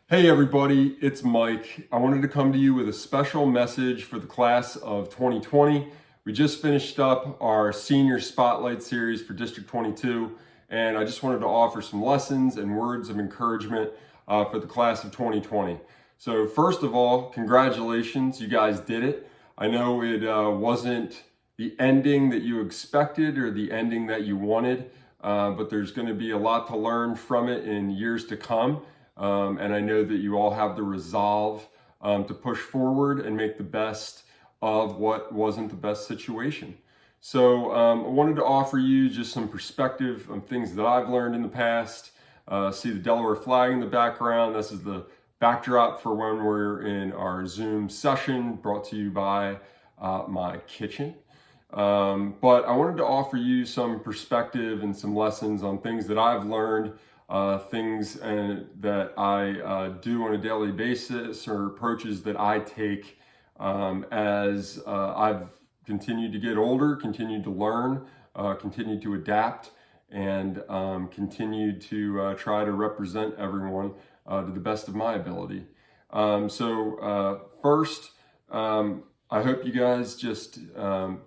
Hey everybody, it's Mike. I wanted to come to you with a special message for the class of 2020. We just finished up our senior spotlight series for District 22, and I just wanted to offer some lessons and words of encouragement for the class of 2020. So first of all, congratulations, you guys did it. I know it wasn't the ending that you expected or the ending that you wanted, but there's going to be a lot to learn from it in years to come. And I know that you all have the resolve to push forward and make the best of what wasn't the best situation. So I wanted to offer you just some perspective on things that I've learned in the past. See the Delaware flag in the background. This is the backdrop for when we're in our Zoom session brought to you by my kitchen. But I wanted to offer you some perspective and some lessons on things that I've learned, things that I do on a daily basis, or approaches that I take as I've continued to get older, continued to learn, continued to adapt, and continued to try to represent everyone to the best of my ability. First, I hope you guys just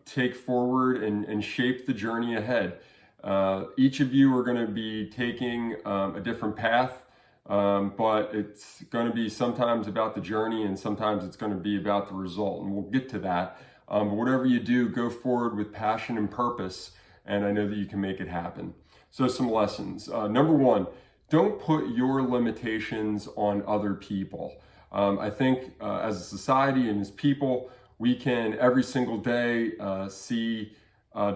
take forward and shape the journey ahead. Each of you are going to be taking a different path, but it's going to be sometimes about the journey and sometimes it's going to be about the result, and we'll get to that. But whatever you do, go forward with passion and purpose, and I know that you can make it happen. So some lessons. Number one, don't put your limitations on other people. I think as a society and as people, we can every single day see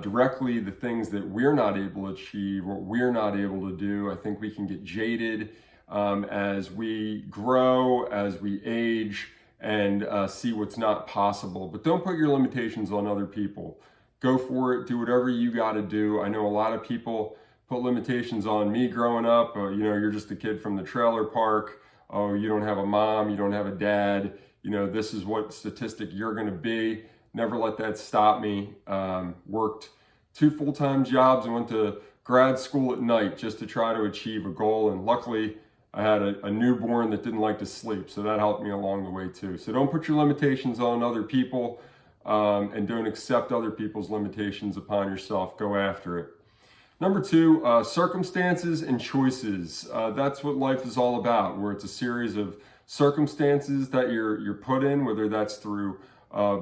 directly the things that we're not able to achieve, what we're not able to do. I think we can get jaded as we grow, as we age, and see what's not possible. But don't put your limitations on other people. Go for it. Do whatever you got to do. I know a lot of people put limitations on me growing up. You're just a kid from the trailer park. Oh, you don't have a mom. You don't have a dad. This is what statistic you're going to be. Never let that stop me. Worked 2 full-time jobs and went to grad school at night just to try to achieve a goal. And luckily, I had a newborn that didn't like to sleep, so that helped me along the way too. So don't put your limitations on other people, and don't accept other people's limitations upon yourself. Go after it. Number 2, circumstances and choices. That's what life is all about, where it's a series of circumstances that you're put in, whether that's through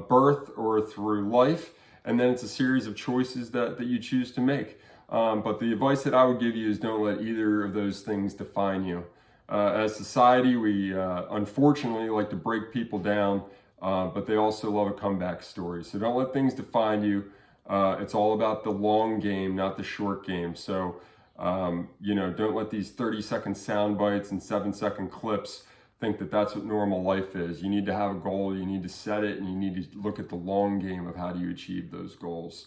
birth or through life, and then it's a series of choices that you choose to make. But the advice that I would give you is don't let either of those things define you. As society, we unfortunately like to break people down, but they also love a comeback story. So don't let things define you. It's all about the long game, not the short game. So, don't let these 30-second sound bites and 7-second clips think that that's what normal life is. You need to have a goal, you need to set it, and you need to look at the long game of how do you achieve those goals.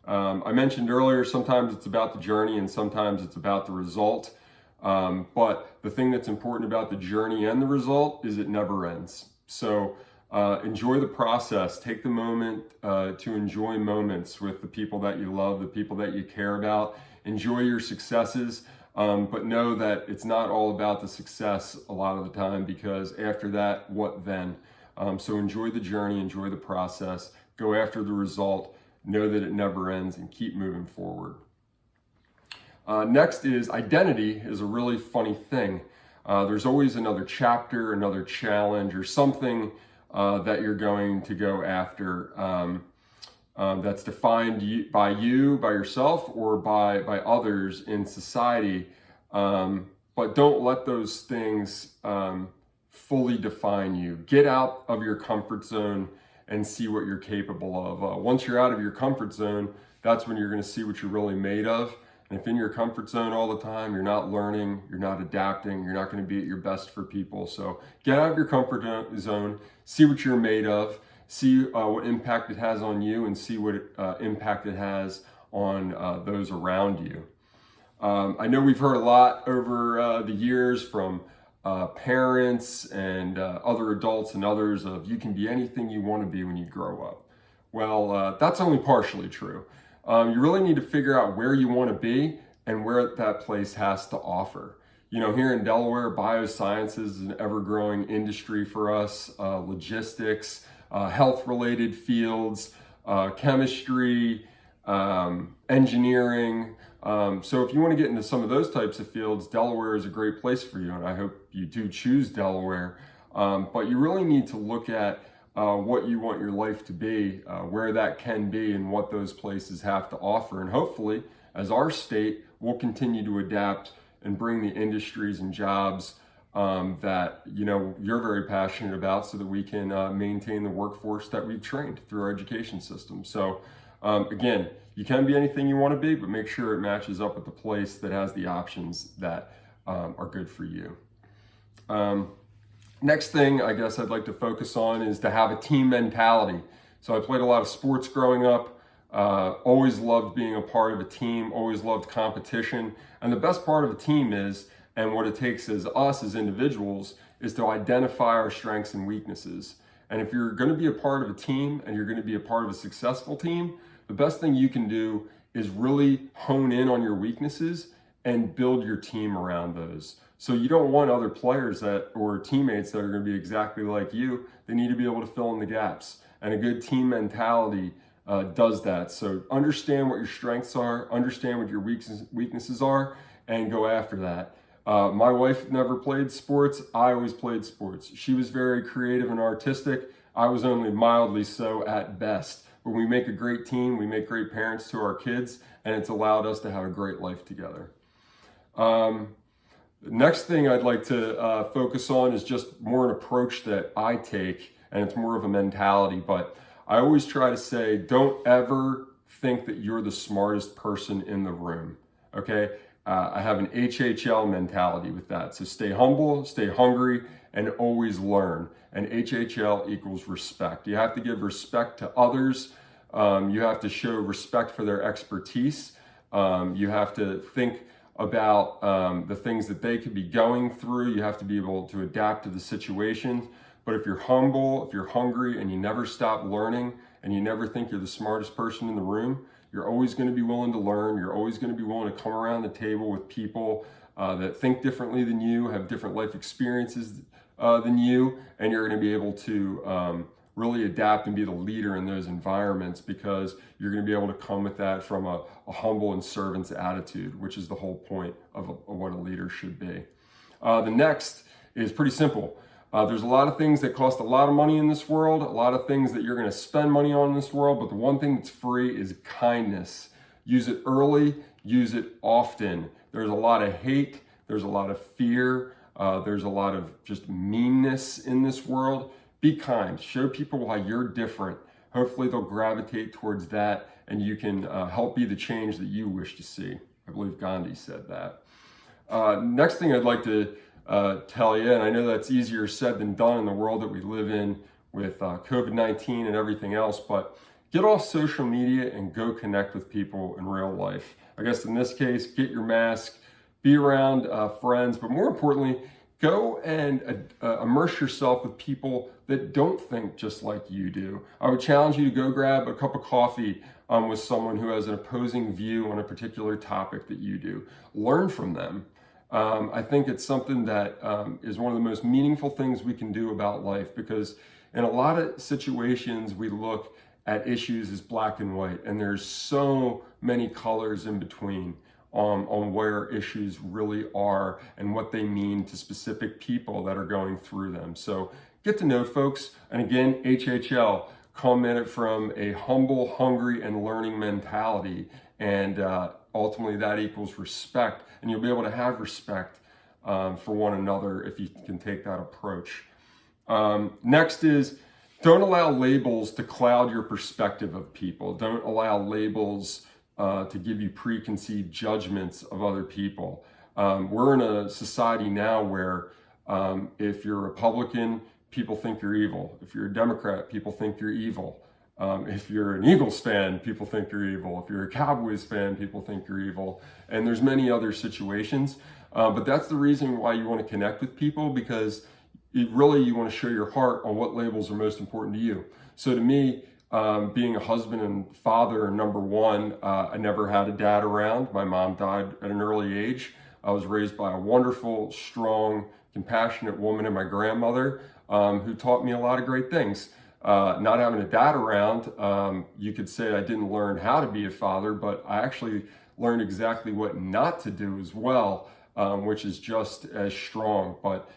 I mentioned earlier, sometimes it's about the journey and sometimes it's about the result. But the thing that's important about the journey and the result is it never ends. So enjoy the process. Take the moment to enjoy moments with the people that you love, the people that you care about. Enjoy your successes. But know that it's not all about the success a lot of the time, because after that, what then? So enjoy the journey, enjoy the process, go after the result, know that it never ends, and keep moving forward. Next is identity is a really funny thing. There's always another chapter, another challenge, or something that you're going to go after that's defined by yourself, or by others in society. But don't let those things fully define you. Get out of your comfort zone and see what you're capable of. Once you're out of your comfort zone, that's when you're going to see what you're really made of. And if in your comfort zone all the time, you're not learning, you're not adapting, you're not going to be at your best for people. So get out of your comfort zone, see what you're made of, see what impact it has on you, and see what impact it has on those around you. I know we've heard a lot over the years from parents and other adults and others of you can be anything you want to be when you grow up. Well, that's only partially true. You really need to figure out where you want to be and where that place has to offer. here in Delaware, biosciences is an ever-growing industry for us, logistics, health-related fields, chemistry, engineering. So if you want to get into some of those types of fields, Delaware is a great place for you, and I hope you do choose Delaware. But you really need to look at what you want your life to be, where that can be, and what those places have to offer. And hopefully, as our state, we'll continue to adapt and bring the industries and jobs that you're very passionate about, so that we can maintain the workforce that we've trained through our education system. So again, you can be anything you want to be, but make sure it matches up with the place that has the options that are good for you. Next thing I guess I'd like to focus on is to have a team mentality. So I played a lot of sports growing up, always loved being a part of a team, always loved competition. And the best part of a team is, and what it takes as us as individuals, is to identify our strengths and weaknesses. And if you're going to be a part of a team and you're going to be a part of a successful team, the best thing you can do is really hone in on your weaknesses and build your team around those. So you don't want other players or teammates that are going to be exactly like you. They need to be able to fill in the gaps. And a good team mentality does that. So understand what your strengths are, understand what your weaknesses are, and go after that. My wife never played sports. I always played sports. She was very creative and artistic. I was only mildly so at best. But we make a great team. We make great parents to our kids, and it's allowed us to have a great life together. Next thing I'd like to focus on is just more an approach that I take, and it's more of a mentality. But I always try to say, don't ever think that you're the smartest person in the room, okay? I have an HHL mentality with that. So stay humble, stay hungry, and always learn. And HHL equals respect. You have to give respect to others. You have to show respect for their expertise. You have to think about the things that they could be going through. You have to be able to adapt to the situations. But if you're humble, if you're hungry, and you never stop learning, and you never think you're the smartest person in the room, you're always going to be willing to learn. You're always going to be willing to come around the table with people that think differently than you, have different life experiences than you, and you're going to be able to really adapt and be the leader in those environments, because you're going to be able to come with that from a humble and servant's attitude, which is the whole point of what a leader should be. The next is pretty simple. There's a lot of things that cost a lot of money in this world, a lot of things that you're going to spend money on in this world, but the one thing that's free is kindness. Use it early, use it often. There's a lot of hate, there's a lot of fear, there's a lot of just meanness in this world. Be kind, show people why you're different. Hopefully they'll gravitate towards that, and you can help be the change that you wish to see. I believe Gandhi said that. Next thing I'd like to tell you, and I know that's easier said than done in the world that we live in with COVID-19 and everything else, but get off social media and go connect with people in real life. I guess in this case, get your mask, be around friends, but more importantly, go and immerse yourself with people that don't think just like you do. I would challenge you to go grab a cup of coffee with someone who has an opposing view on a particular topic that you do. Learn from them. I think it's something that is one of the most meaningful things we can do about life, because in a lot of situations we look at issues as black and white, and there's so many colors in between on where issues really are and what they mean to specific people that are going through them. So get to know folks, and again, HHL, come at it from a humble, hungry, and learning mentality, and ultimately that equals respect, and you'll be able to have respect for one another if you can take that approach. Next is, don't allow labels to cloud your perspective of people. Don't allow labels to give you preconceived judgments of other people. We're in a society now where if you're a Republican, people think you're evil. If you're a Democrat, people think you're evil. If you're an Eagles fan, people think you're evil. If you're a Cowboys fan, people think you're evil. And there's many other situations. But that's the reason why you want to connect with people, because you want to show your heart on what labels are most important to you. So to me, being a husband and father, number one, I never had a dad around. My mom died at an early age. I was raised by a wonderful, strong, compassionate woman and my grandmother, who taught me a lot of great things. Not having a dad around, you could say I didn't learn how to be a father, but I actually learned exactly what not to do as well, which is just as strong. But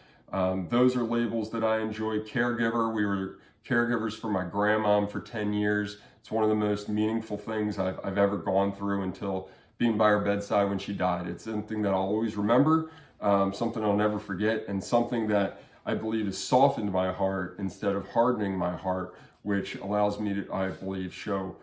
those are labels that I enjoy. Caregiver, we were caregivers for my grandmom for 10 years. It's one of the most meaningful things I've ever gone through until being by her bedside when she died. It's something that I'll always remember, something I'll never forget, and something that I believe has softened my heart instead of hardening my heart, which allows me to, I believe, show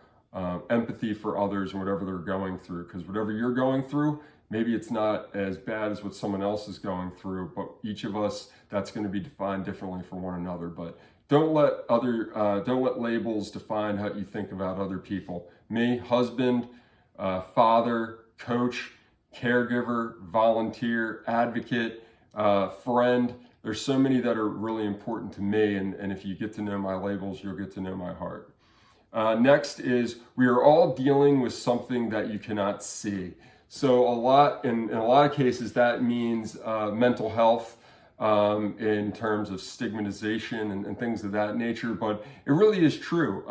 empathy for others and whatever they're going through. Because whatever you're going through, maybe it's not as bad as what someone else is going through, but each of us, that's going to be defined differently for one another. But don't let labels define how you think about other people. Me, husband, father, coach, caregiver, volunteer, advocate, friend. There's so many that are really important to me, and if you get to know my labels, you'll get to know my heart. Next is, we are all dealing with something that you cannot see. So in a lot of cases, that means mental health, in terms of stigmatization and things of that nature, but it really is true.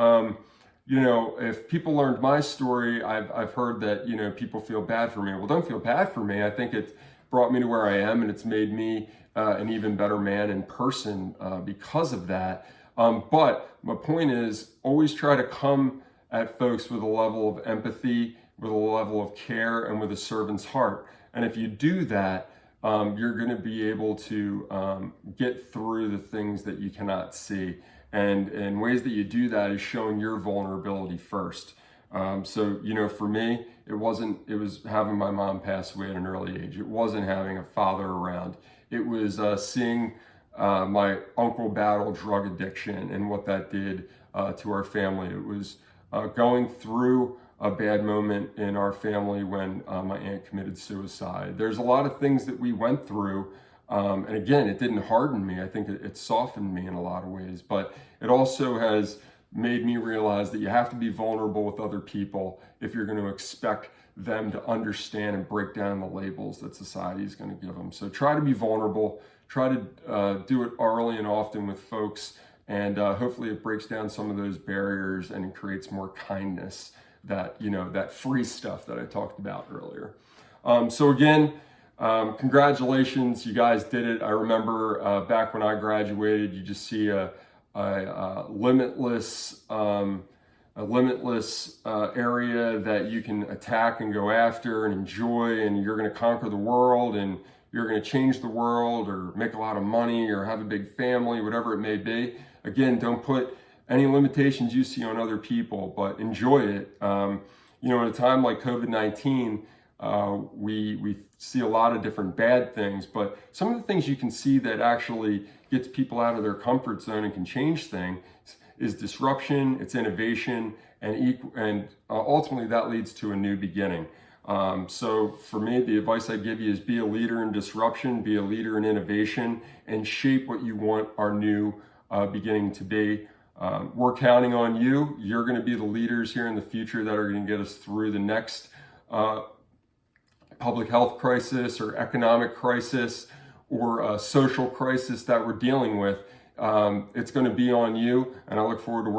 If people learned my story, I've heard that, people feel bad for me. Well, don't feel bad for me. I think it brought me to where I am, and it's made me an even better man in person because of that. But my point is, always try to come at folks with a level of empathy, with a level of care, and with a servant's heart. And if you do that, you're going to be able to get through the things that you cannot see. And ways that you do that is showing your vulnerability first. So, for me, it was having my mom pass away at an early age. It wasn't having a father around. It was seeing my uncle battle drug addiction and what that did to our family. It was going through a bad moment in our family when my aunt committed suicide. There's a lot of things that we went through. And again, it didn't harden me. I think it softened me in a lot of ways, but it also has made me realize that you have to be vulnerable with other people if you're going to expect them to understand and break down the labels that society is going to give them. So try to be vulnerable, try to do it early and often with folks, and hopefully it breaks down some of those barriers and it creates more kindness, that free stuff that I talked about earlier. So again, congratulations, you guys did it. I remember back when I graduated, you just see a limitless area that you can attack and go after and enjoy, and you're going to conquer the world, and you're going to change the world, or make a lot of money, or have a big family, whatever it may be. Again, don't put any limitations you see on other people, but enjoy it. At a time like COVID-19, we see a lot of different bad things, but some of the things you can see that actually gets people out of their comfort zone and can change things is disruption, it's innovation, and ultimately that leads to a new beginning. So for me, the advice I give you is be a leader in disruption, be a leader in innovation, and shape what you want our new beginning to be. We're counting on you. You're going to be the leaders here in the future that are going to get us through the next public health crisis or economic crisis or a social crisis that we're dealing with. It's going to be on you, and I look forward to working